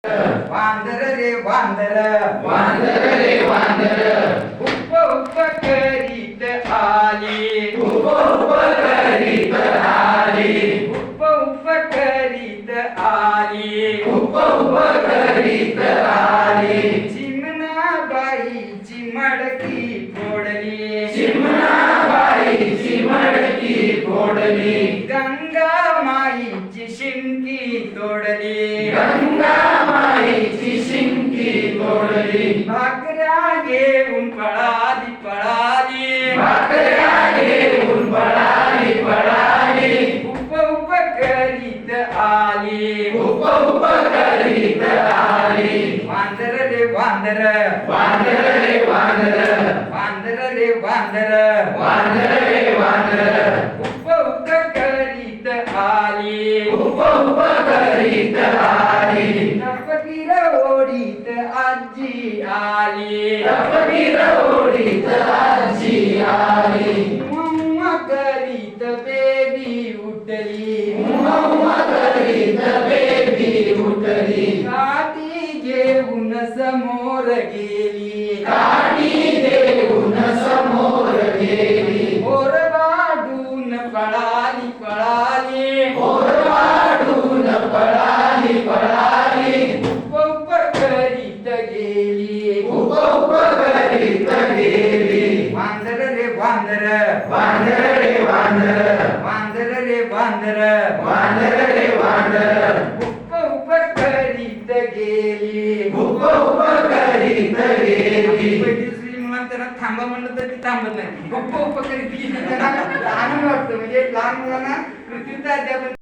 वांदर रे वांदर वांदर रे वांदर उप उप करीत आली उप उप करीत आली उप उप करीत आली उप उप करीत आली चिमणाबाईची मडकी फोडली चिमणाबाईची मडकी फोडली गंगा माईची शिंकी तोडली गंगामाईची शिंकी तोडली भाकऱ्या घेऊन पळाली पळाली भाकऱ्या घेऊन पळाली पळाली उप उप करीत आली उप उप करीत आली वांदर रे वांदर वांदर रे वांदर वांदर रे वांदर वांदर रे वांदर उप उप करीत आली उप उप करीत आली तपकीर ओढीत आजी आली तपकीर ओढीत आजी आली मम्मा करीत बेबी उठली मम्मा करीत बेबी उठली काठी घेऊन समोर गेली काठी देऊन समोर गेली ओरबाडून पळाली पळाली ओरवाडून पळाली पळाली उप उप करीत गेली उप उप करीत गेली वांदर रे वांदर वांदर रे वांदर वांदर रे वांदर वांदर रे वांदर उप उप करीत गेली उप उप करीत गेली दुसरी मुलांना त्यांना थांबा म्हणलं तर ते थांबत नाही उप उप करीत गेली त्यांना आनंद वाटतो म्हणजे लहान मुलांना पृथ्वीचा अध्यापन